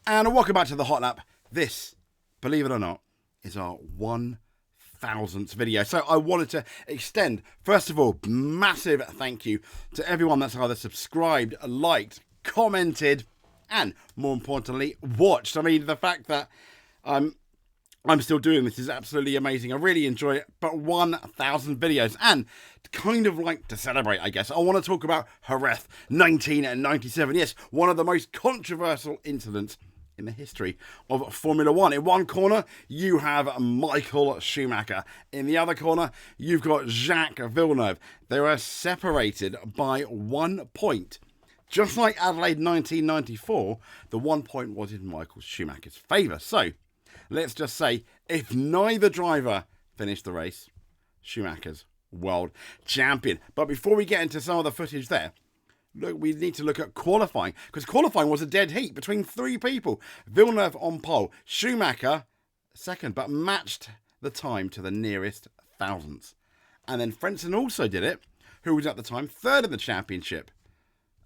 And welcome back to the Hot Lap. This, believe it or not, is our 1000th video. So I wanted to extend, first of all, massive thank you to everyone that's either subscribed, liked, commented, and more importantly, watched. I mean, the fact that I'm still doing this is absolutely amazing. I really enjoy it. But 1000 videos, and kind of like to celebrate, I guess, I want to talk about Jerez 1997. Yes, one of the most controversial incidents in the history of Formula One. In one corner, you have Michael Schumacher. In the other corner, you've got Jacques Villeneuve. They were separated by 1 point. Just like Adelaide 1994, the 1 point was in Michael Schumacher's favour. So, let's just say, if neither driver finished the race, Schumacher's world champion. But before we get into some of the footage there, look, we need to look at qualifying, because qualifying was a dead heat between 3 people. Villeneuve on pole, Schumacher second, but matched the time to the nearest thousandths. And then Frentzen also did it, who was at the time third in the championship,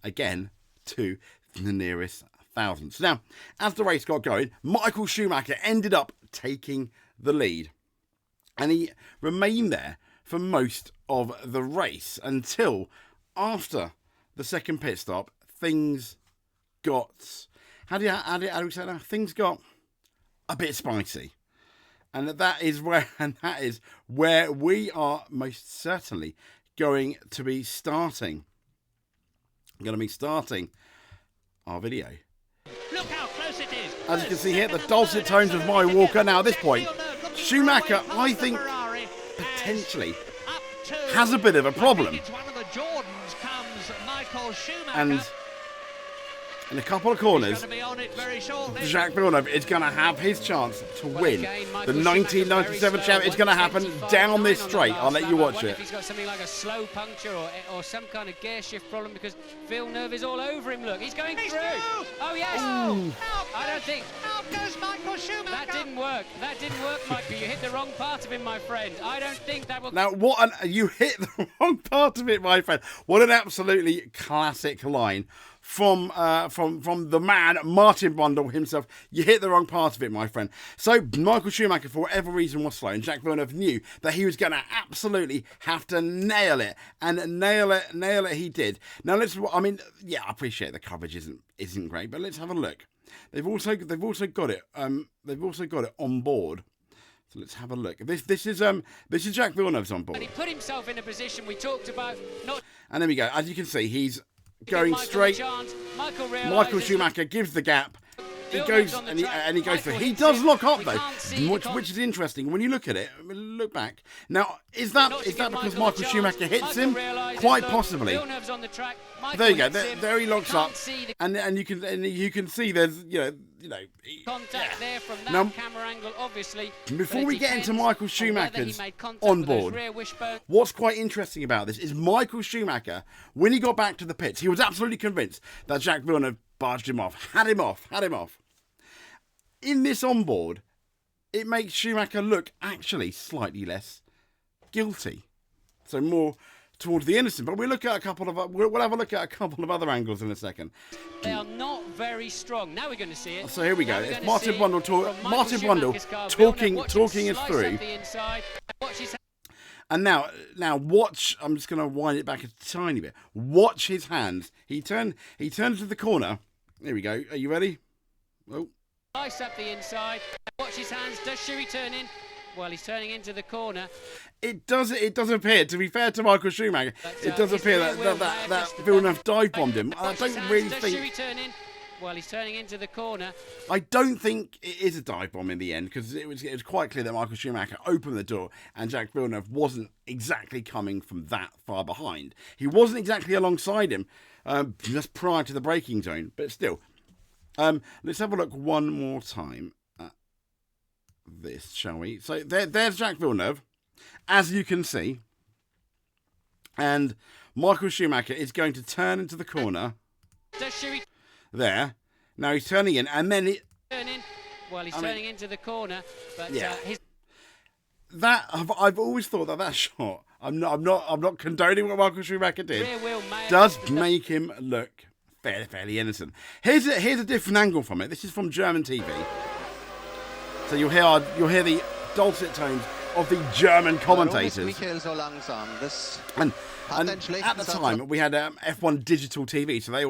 again to the nearest thousandths. Now, as the race got going, Michael Schumacher ended up taking the lead, and he remained there for most of the race until after the second pit stop. Things got, how do we say that? Things got a bit spicy, and that is where we are most certainly going to be starting. I'm going to be starting our video. Look how close it is. As you can see here, the dulcet tones of my Walker. Now at this point, Schumacher, I think, potentially has a bit of a problem. And in a couple of corners, Jacques Villeneuve is going to have his chance to win the 1997 champion. It's going to happen down this straight. I'll let you watch it. If he's got something like a slow puncture or some kind of gear shift problem, because Villeneuve is all over him. Look, he's going through. Oh yes. I don't think. Out goes Michael Schumacher. That didn't work. That didn't work, Michael. You hit the wrong part of him, my friend. I don't think that will. Now, you hit the wrong part of it, my friend. What an absolutely classic line from the man, Martin Brundle himself. You hit the wrong part of it, my friend. So Michael Schumacher, for whatever reason, was slow, and Jacques Villeneuve knew that he was going to absolutely have to nail it, and nail it he did. Now I I appreciate the coverage isn't great, but let's have a look. They've also got it on board. So let's have a look. This is Jacques Villeneuve's on board. And he put himself in a position we talked about. And there we go. As you can see, he's going straight. Michael Schumacher gives the gap. He goes and he goes for it. He does lock up though, which is interesting when you look at it. Look back. Now, is that because Michael Schumacher hits him? Quite possibly. There you go. There he locks up, and you can see there's contact there from that camera angle, obviously. Before we get into Michael Schumacher's on board, what's quite interesting about this is Michael Schumacher, when he got back to the pits, he was absolutely convinced that Jacques Villeneuve barged him off, had him off. In this onboard, it makes Schumacher look actually slightly less guilty, so more towards the innocent. But we'll have a look at a couple of other angles in a second. They are not very strong. Now we're going to see it. So here we go. It's Martin Brundle talking us through. And now watch. I'm just going to wind it back a tiny bit. Watch his hands. He turns to the corner. There we go. Are you ready? Oh. Slice up the inside. Watch his hands. Does Shuey turn in? Well, he's turning into the corner. It does appear, to be fair to Michael Schumacher, it does appear that Villeneuve dive bombed him. I don't really think. Does Shuey turn in? Well, he's turning into the corner. I don't think it is a dive bomb in the end, because it was quite clear that Michael Schumacher opened the door and Jacques Villeneuve wasn't exactly coming from that far behind. He wasn't exactly alongside him, just prior to the braking zone, but still. Let's have a look one more time at this, shall we? So there's Jacques Villeneuve, as you can see, and Michael Schumacher is going to turn into the corner. There. Now he's turning in, and then it. Well, he's turning into the corner, but yeah. I've always thought that shot. I'm not condoning what Michael Schumacher did. Does make him look fairly innocent. Here's a different angle from it. This is from German TV. So you'll hear the dulcet tones of the German commentators. And at the time, we had F1 digital TV, so they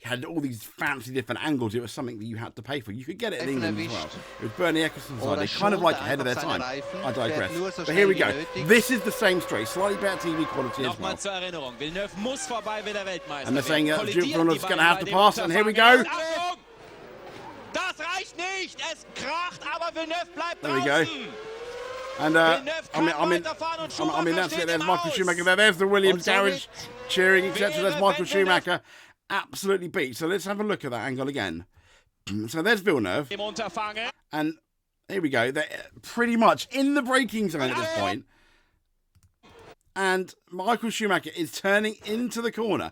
had all these fancy different angles. It was something that you had to pay for. You could get it in England as well. It was Bernie Eccleston's idea, kind of like ahead of their time. I digress. But here we go. This is the same straight, slightly better TV quality as well. And they're saying that Duke Villeneuve's going to have to pass, and here we go. There we go. And I mean that's it. There's Michael Schumacher there. There's the Williams garage cheering, etc. There's Michael Schumacher, absolutely beat. So let's have a look at that angle again. So there's Villeneuve, and here we go. They're pretty much in the braking zone at this point, and Michael Schumacher is turning into the corner.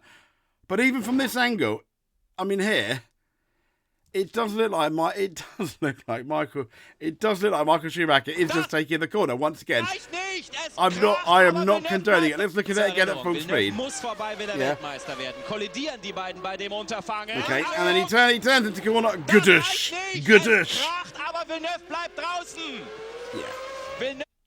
But even from this angle, I mean here. It does look like Michael Schumacher is just taking the corner once again. I am not condoning it. Let's look at it again at full speed. Yeah. Okay, and then he turns into corner. Goodish. Yeah.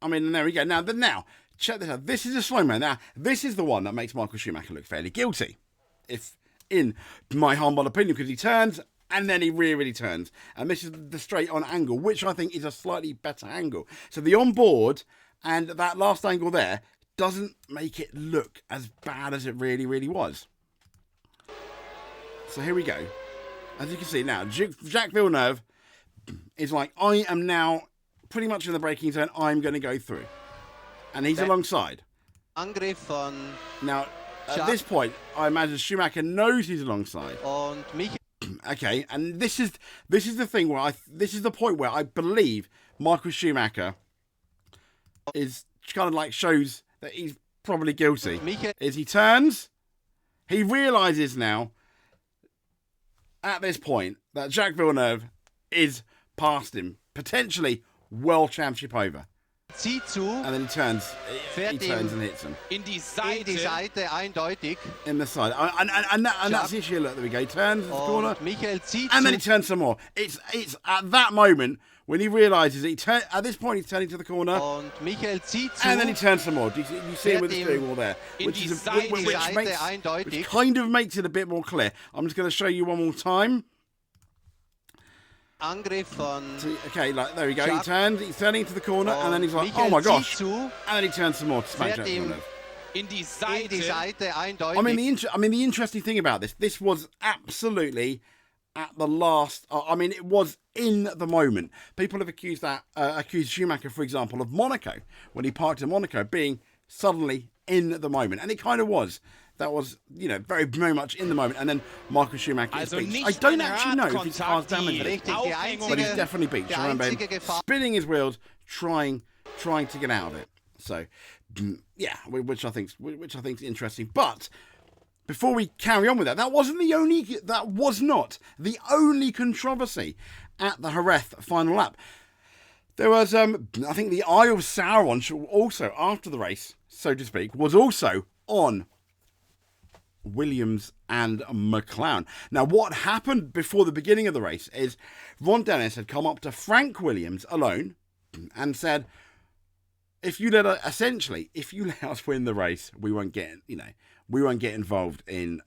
I mean, there we go. Now, check this out. This is a slow mo. Now, this is the one that makes Michael Schumacher look fairly guilty, if in my humble opinion, because he turns. And then he really turns. And this is the straight on angle, which I think is a slightly better angle. So the onboard and that last angle there doesn't make it look as bad as it really was. So here we go. As you can see now, Jacques Villeneuve is like, I am now pretty much in the braking zone. I'm going to go through. And he's alongside. Now, at this point, I imagine Schumacher knows he's alongside. Okay, and this is the thing where this is the point where I believe Michael Schumacher is kind of like shows that he's probably guilty. Is he turns, he realizes now at this point that Jacques Villeneuve is past him, potentially world championship over. And then he turns and hits him. In the side, and that's the issue. Look, there we go. He turns the corner, and then he turns some more. It's at that moment when he realises at this point he's turning to the corner, and then he turns some more. You see him with the steering wheel there, which kind of makes it a bit more clear. I'm just going to show you one more time. Okay, like there we go. He turns, he's turning into the corner, and then he's like, oh my gosh, and then he turns some more to smack Jack Villeneuve. I mean, the interesting thing about this was absolutely at the last. I mean, it was in the moment. People have accused Schumacher, for example, of Monaco when he parked in Monaco, being suddenly in the moment, and it kind of was. That was, very, very much in the moment. And then Michael Schumacher is beat. I don't actually know if his car's damaged, but he's definitely beat. I remember him spinning his wheels, trying to get out of it. So, yeah, which I think is interesting. But before we carry on with that was not the only controversy at the Jerez final lap. There was, I think, the Eye of Sauron also after the race, so to speak, was also on Williams and McLaren. Now, what happened before the beginning of the race is Ron Dennis had come up to Frank Williams alone and said, if you let us win the race, we won't get involved in,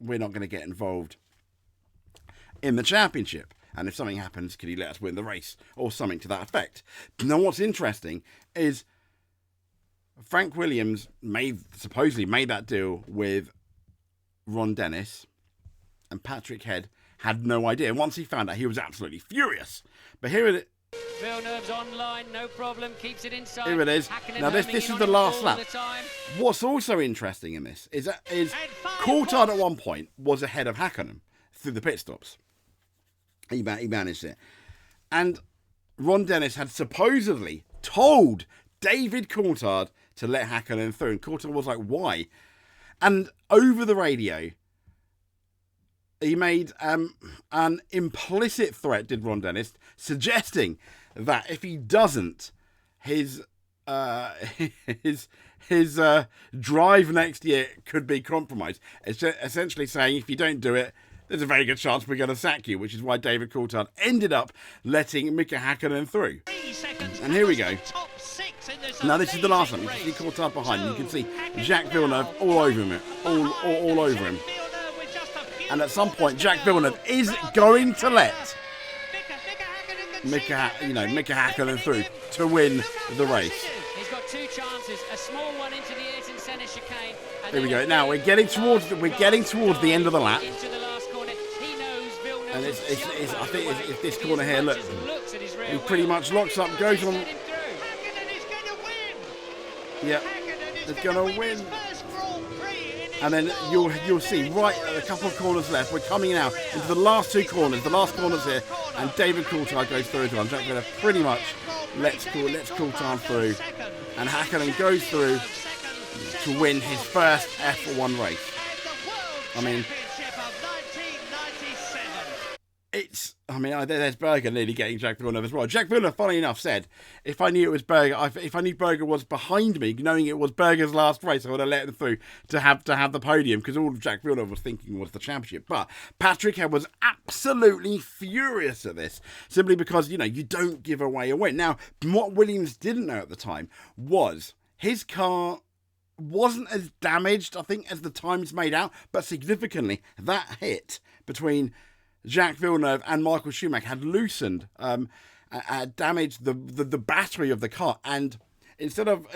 we're not going to get involved in the championship. And if something happens, could you let us win the race or something to that effect? Now, what's interesting is Frank Williams supposedly made that deal with Ron Dennis, and Patrick Head had no idea. And once he found out, he was absolutely furious. But here it is. Villeneuve's online, no problem, keeps it inside. Here it is. Now this is the last lap. What's also interesting in this is Coulthard at one point was ahead of Hakkinen through the pit stops. He managed it. And Ron Dennis had supposedly told David Coulthard to let Hakkinen through. And Coulthard was like, why? And over the radio, he made an implicit threat, did Ron Dennis, suggesting that if he doesn't, his his drive next year could be compromised. It's essentially saying if you don't do it, there's a very good chance we're going to sack you, which is why David Coulthard ended up letting Mika Häkkinen through. And here we go. Now this is the last one. You can see Coulthard behind. You can see Jacques Villeneuve all over him, all over him. And at some point, Jacques Villeneuve is going to let Mika Häkkinen through to win the race. He's got two chances, a small one into the Ayrton Senna chicane. Here we go. Now we're getting towards the end of the lap. Into the last corner. He knows Villeneuve. And I think it's this corner here. Look, he pretty much locks up, goes on. Yeah, he's going to win. And then you'll see right at a couple of corners left. We're coming now into the last two corners. The last corners here, and David Coulthard goes through as well. Jack Villeneuve pretty much lets Coulthard through, and Häkkinen goes through to win his first F1 race. I mean, there's Berger nearly getting Jacques Villeneuve as well. Jacques Villeneuve, funny enough, said, if I knew it was Berger, if I knew Berger was behind me, knowing it was Berger's last race, I would have let him through to have the podium, because all Jacques Villeneuve was thinking was the championship. But Patrick was absolutely furious at this, simply because, you don't give away a win. Now, what Williams didn't know at the time was his car wasn't as damaged, I think, as the times made out, but significantly, that hit between Jacques Villeneuve and Michael Schumacher had loosened, damaged the battery of the car, and instead of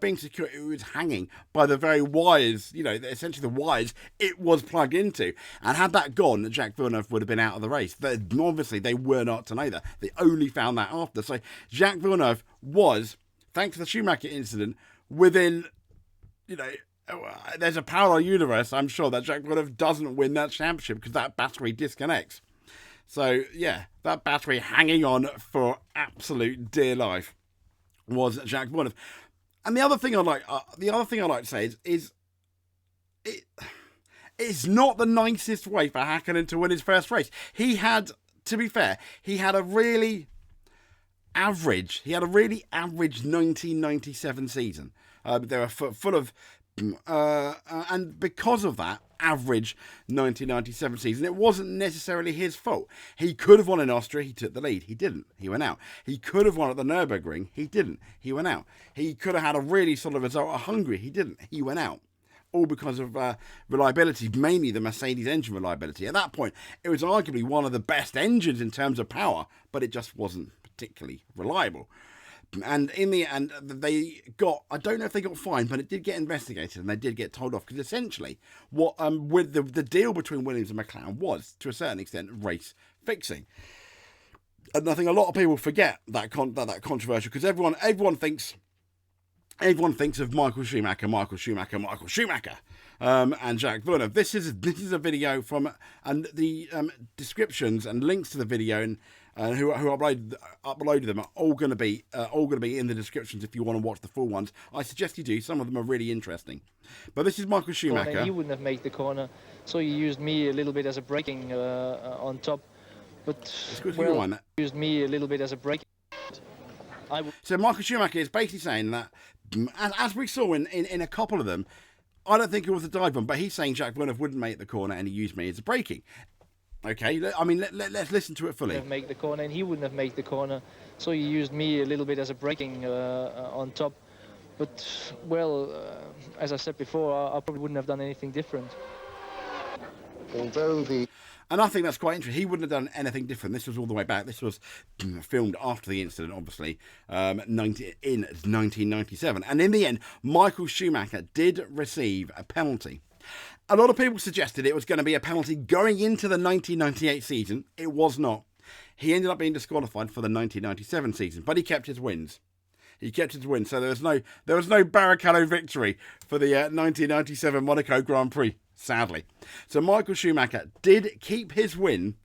being secure, it was hanging by the very wires, essentially the wires it was plugged into. And had that gone, Jacques Villeneuve would have been out of the race. Obviously, they were not to know that. They only found that after. So Jacques Villeneuve was, thanks to the Schumacher incident, within, there's a parallel universe, I'm sure, that Jacques Villeneuve doesn't win that championship because that battery disconnects. So, yeah, that battery hanging on for absolute dear life was Jacques Villeneuve. And the other thing I'd like to say is it's not the nicest way for Häkkinen to win his first race. He had, to be fair, a really average 1997 season. They were full of, and because of that average 1997 season, it wasn't necessarily his fault. He could have won in Austria. He took the lead. He didn't. He went out. He could have won at the Nürburgring. He didn't. He went out. He could have had a really solid result at Hungary. He didn't. He went out. All because of reliability, mainly the Mercedes engine reliability. At that point, it was arguably one of the best engines in terms of power, but it just wasn't particularly reliable. And in the end, I don't know if they got fined, but it did get investigated and they did get told off, because essentially what with the deal between Williams and McLaren was, to a certain extent, race fixing. And I think a lot of people forget that controversial, because everyone thinks of Michael Schumacher, and Jacques Villeneuve. This is a video from, and the descriptions and links to the video and who uploaded them are all going to be in the descriptions if you want to watch the full ones. I suggest you do. Some of them are really interesting. But this is Michael Schumacher. He wouldn't have made the corner, so you used me a little bit as a braking on top. But used me a little bit as a braking. So Michael Schumacher is basically saying that, as we saw in a couple of them, I don't think it was a dive bomb, but he's saying Jacques Villeneuve wouldn't make the corner and he used me as a braking. Okay, I mean, let's listen to it fully. Make the corner, and he wouldn't have made the corner, so you used me a little bit as a braking on top. But, as I said before, I probably wouldn't have done anything different. And I think that's quite interesting. He wouldn't have done anything different. This was all the way back. This was filmed after the incident, obviously, in 1997. And in the end, Michael Schumacher did receive a penalty. A lot of people suggested it was going to be a penalty going into the 1998 season. It was not. He ended up being disqualified for the 1997 season, but he kept his wins. So there was no Barrichello victory for the 1997 Monaco Grand Prix, sadly. So Michael Schumacher did keep his wins,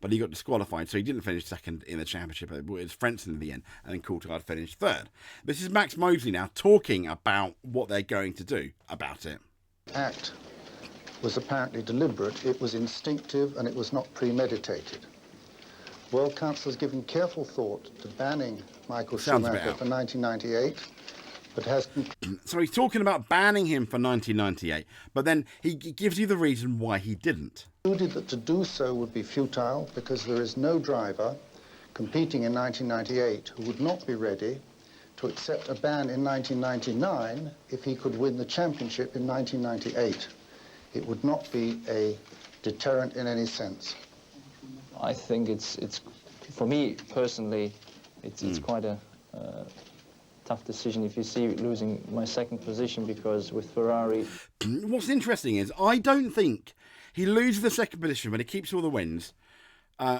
but he got disqualified, so he didn't finish second in the championship. It was Frentzen in the end, and then Coulthard finished third. This is Max Moseley now talking about what they're going to do about it. Act was apparently deliberate, it was instinctive, and it was not premeditated. World Council has given careful thought to banning Michael Schumacher for 1998, but has... So he's talking about banning him for 1998, but then he gives you the reason why he didn't. Concluded that to do so would be futile because there is no driver competing in 1998 who would not be ready to accept a ban in 1999 if he could win the championship in 1998. It would not be a deterrent in any sense. I think it's for me personally, it's quite a tough decision if you see losing my second position, because with Ferrari... What's interesting is I don't think he loses the second position, but he keeps all the wins.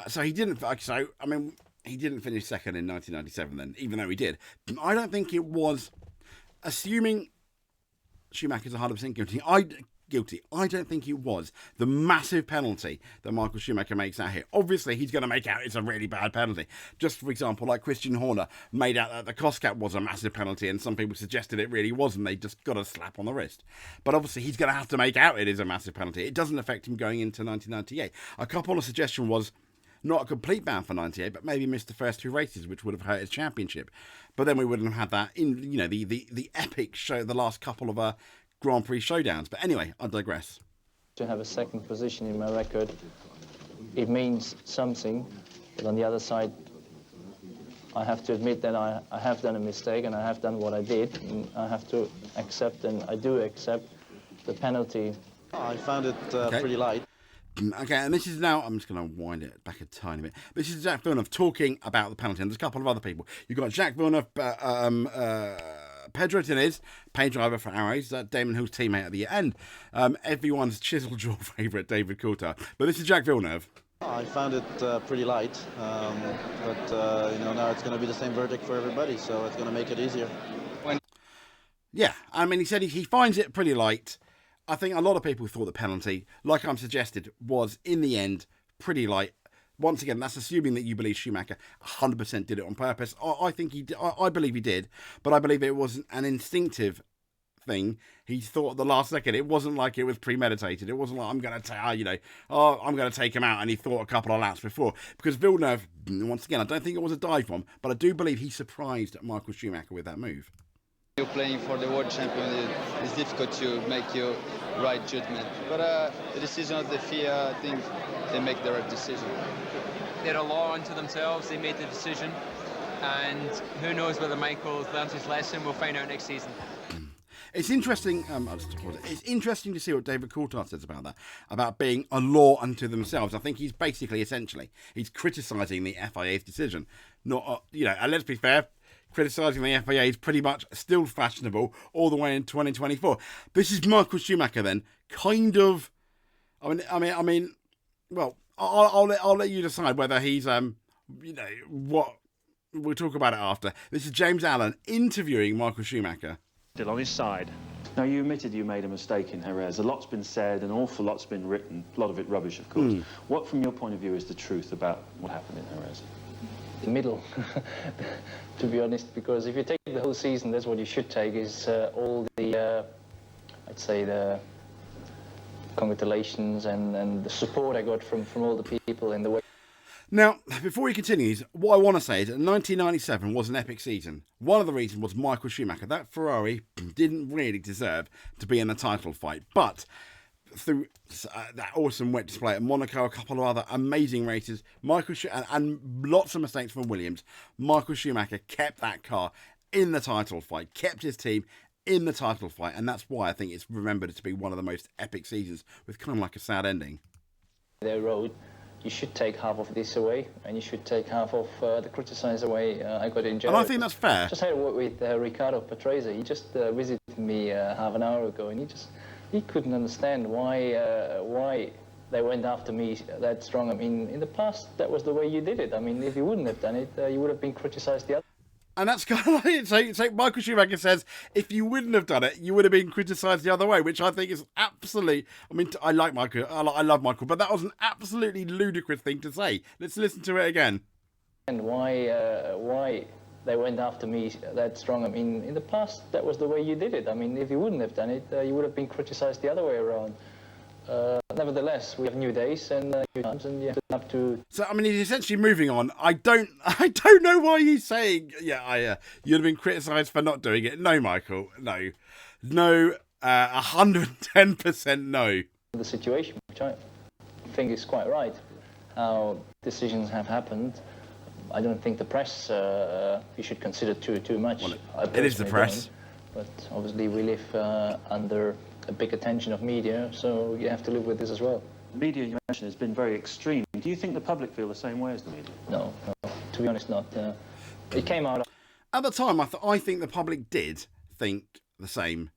So he didn't. So I mean, he didn't finish second in 1997. Then, even though he did, I don't think it was. Assuming Schumacher's 100% guilty. I don't think it was the massive penalty that Michael Schumacher makes out here. Obviously, he's going to make out it's a really bad penalty. Just for example, like Christian Horner made out that the cost cap was a massive penalty, and some people suggested it really wasn't. They just got a slap on the wrist. But obviously, he's going to have to make out it is a massive penalty. It doesn't affect him going into 1998. A couple of suggestions was not a complete ban for 98, but maybe missed the first two races, which would have hurt his championship. But then we wouldn't have had that in, you know, the epic show, the last couple of Grand Prix showdowns. But anyway, I digress. To have a second position in my record, it means something, but on the other side, I have to admit that I have done a mistake and I have done what I did, and I have to accept, and I do accept, the penalty. I found it pretty light. Okay, and this is now, I'm just going to wind it back a tiny bit. This is Jacques Villeneuve talking about the penalty, and there's a couple of other people. You've got Jacques Villeneuve, Pedro Diniz, paid driver for Jerez, Damon Hill's teammate at the end. Everyone's chisel jaw favourite, David Coulthard. But this is Jacques Villeneuve. I found it pretty light, but you know, now it's going to be the same verdict for everybody, so it's going to make it easier. Yeah, I mean, he said he finds it pretty light. I think a lot of people thought the penalty, like I'm suggested, was in the end pretty light. Once again, that's assuming that you believe Schumacher 100% did it on purpose. I think he did. I believe he did, but I believe it was an instinctive thing. He thought at the last second. It wasn't like it was premeditated. It wasn't like I'm going to take him out, and he thought a couple of laps before. Because Villeneuve, once again, I don't think it was a dive bomb, but I do believe he surprised Michael Schumacher with that move. You're playing for the world champion. It's difficult to make your right judgment, but the decision of the FIA, I think they make the right decision. They're a law unto themselves. They made the decision, and who knows whether Michael's learned his lesson. We'll find out next season. It's interesting. It's interesting to see what David Coulthard says about that, about being a law unto themselves. I think he's essentially criticising the FIA's decision. Not, and let's be fair, criticising the FIA is pretty much still fashionable all the way in 2024. This is Michael Schumacher then, kind of. I mean. Well, I'll let you decide whether he's what. We'll talk about it after. This is James Allen interviewing Michael Schumacher. Still on his side. Now, you admitted you made a mistake in Jerez. A lot's been said, an awful lot's been written, a lot of it rubbish, of course. What, from your point of view, is the truth about what happened in Jerez? The middle, to be honest, because if you take the whole season, that's what you should take, is all the, I'd say, the congratulations and the support I got from all the people in the way. Now, before he continues, what I want to say is that 1997 was an epic season. One of the reasons was Michael Schumacher. That Ferrari didn't really deserve to be in the title fight, but through that awesome wet display at Monaco, a couple of other amazing races, and lots of mistakes from Williams, Michael Schumacher kept that car in the title fight, kept his team in the title fight, and that's why I think it's remembered to be one of the most epic seasons, with kind of like a sad ending. Their road, you should take half of this away, and you should take half of the criticised away. I got in Jerez. And I think that's fair. Just had a word with Ricardo Patrese. He just visited me half an hour ago, and he couldn't understand why they went after me that strong. I mean, in the past, that was the way you did it. I mean, if you wouldn't have done it, you would have been criticised the other. And that's kind of like it. So Michael Schumacher says, if you wouldn't have done it, you would have been criticised the other way, which I think is absolutely... I mean, I like Michael. I love Michael, but that was an absolutely ludicrous thing to say. Let's listen to it again. And why they went after me that strong? I mean, in the past, that was the way you did it. I mean, if you wouldn't have done it, you would have been criticised the other way around. nevertheless, we have new days and new times, and you have to. So I mean, he's essentially moving on. I don't know why he's saying, you'd have been criticised for not doing it. No, Michael, no, 110% no. The situation, which I think is quite right, how decisions have happened. I don't think the press you should consider too much. Well, it is the press. But obviously we live under a big attention of media, so you have to live with this as well. The media you mentioned has been very extreme. Do you think the public feel the same way as the media? No, to be honest, not. It came out. At the time, I think the public did think the same.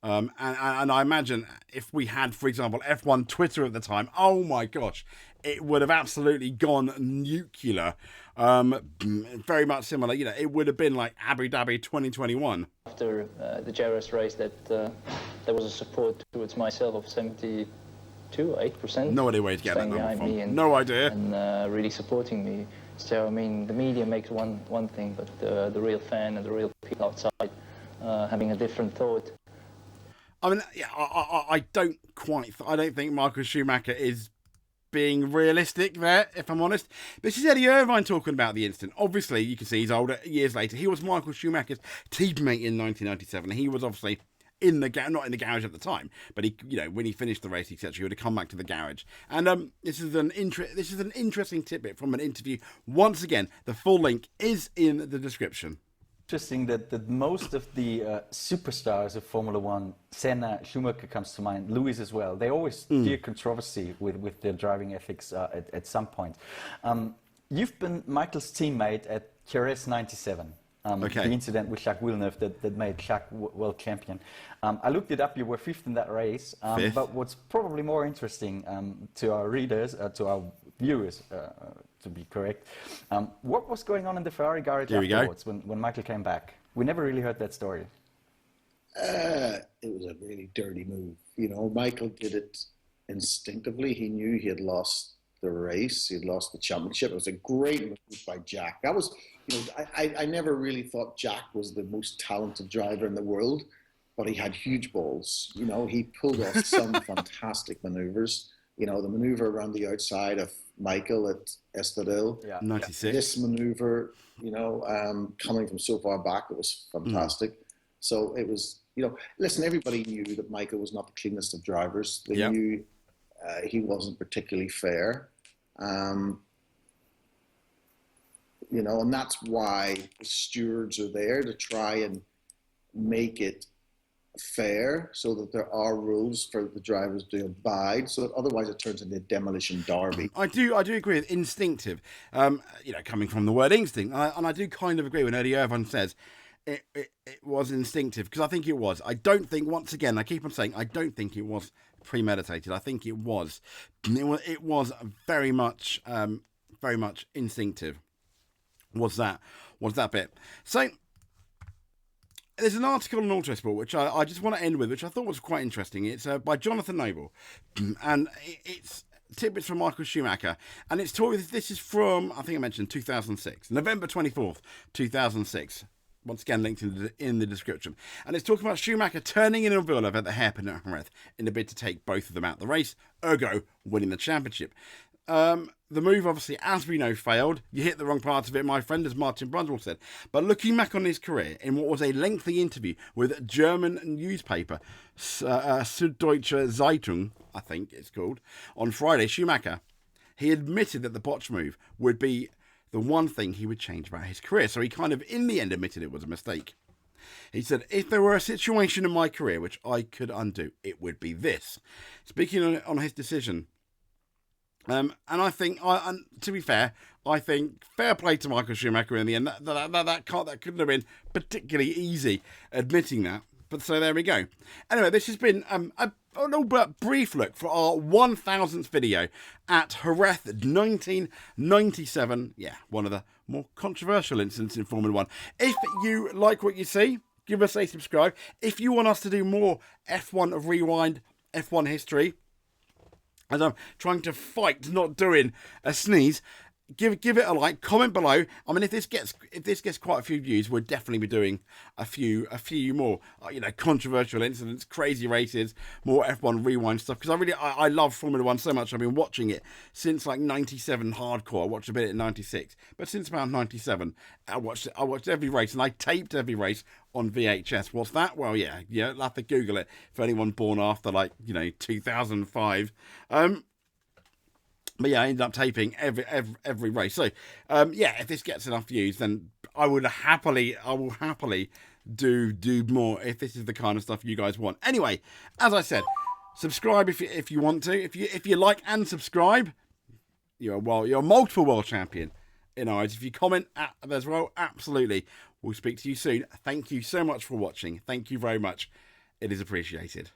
And I imagine if we had, for example, F1 Twitter at the time, oh my gosh, it would have absolutely gone nuclear. Very much similar, it would have been like Abu Dhabi 2021. After the Jerez race, that there was a support towards myself of 72, 8%. No idea where to get that number from. And, no idea. And really supporting me. So, I mean, the media makes one thing, but the real fan and the real people outside having a different thought. I mean, I don't think Michael Schumacher is being realistic there, if I'm honest. This is Eddie Irvine talking about the incident. Obviously, you can see he's older years later. He was Michael Schumacher's teammate in 1997. He was obviously not in the garage at the time, but he, when he finished the race, etc., he would have come back to the garage. And this is an interesting tidbit from an interview. Once again, the full link is in the description. Interesting that most of the superstars of Formula One, Senna, Schumacher comes to mind, Lewis as well, they always steer controversy with their driving ethics at some point. You've been Michael's teammate at Jerez 97. The incident with Jacques Villeneuve that made Jacques world champion. I looked it up, you were fifth in that race, but what's probably more interesting to our readers, to our viewers, to be correct, what was going on in the Ferrari garage afterwards when Michael came back? We never really heard that story. It was a really dirty move. Michael did it instinctively. He knew he had lost the race. He had lost the championship. It was a great move by Jack. That was, I never really thought Jack was the most talented driver in the world, but he had huge balls. He pulled off some fantastic maneuvers. The maneuver around the outside of Michael at Estoril. 96. This maneuver, coming from so far back, it was fantastic. So it was, listen, everybody knew that Michael was not the cleanest of drivers. They knew he wasn't particularly fair. And that's why the stewards are there to try and make it fair, so that there are rules for the drivers to abide, so that otherwise it turns into a demolition derby. I do agree with instinctive, coming from the word instinct, and I do kind of agree when Eddie Irvine says it was instinctive, because I think it was. I don't think, once again, I keep on saying, I don't think it was premeditated. I think it was very much instinctive. Was that bit? So there's an article on Autosport which I just want to end with, which I thought was quite interesting. It's by Jonathan Noble, and it's tidbits from Michael Schumacher, and it's this is from, I think I mentioned 2006, November 24th, 2006. Once again, linked in the description. And it's talking about Schumacher turning in on Villeneuve at the hairpin at Jerez in a bid to take both of them out of the race, ergo winning the championship. The move, obviously, as we know, failed. You hit the wrong part of it, my friend, as Martin Brundle said. But looking back on his career, in what was a lengthy interview with a German newspaper, Süddeutsche Zeitung, I think it's called, on Friday, Schumacher, he admitted that the botch move would be the one thing he would change about his career. So he kind of, in the end, admitted it was a mistake. He said, if there were a situation in my career which I could undo, it would be this. Speaking on his decision, and I think, to be fair, I think fair play to Michael Schumacher in the end. That couldn't have been particularly easy admitting that. But so there we go. Anyway, this has been a little bit brief look for our 1000th video at Jerez 1997. Yeah, one of the more controversial incidents in Formula One. If you like what you see, give us a subscribe. If you want us to do more F1 Rewind, F1 history, as I'm trying to fight not doing a sneeze, give it a like, comment below. I mean, if this gets quite a few views, we'll definitely be doing a few more, controversial incidents, crazy races, more F1 rewind stuff. Because I love Formula One so much. I've been watching it since like '97 hardcore. I watched a bit in '96, but since about '97, I watched every race, and I taped every race on VHS. What's that? Well, yeah, you'll have to Google it for anyone born after 2005. But yeah, I ended up taping every race. So, if this gets enough views, then I will happily do more if this is the kind of stuff you guys want. Anyway, as I said, subscribe if you want to. If you like and subscribe, you're a multiple world champion in our eyes. If you comment as well, absolutely. We'll speak to you soon. Thank you so much for watching. Thank you very much. It is appreciated.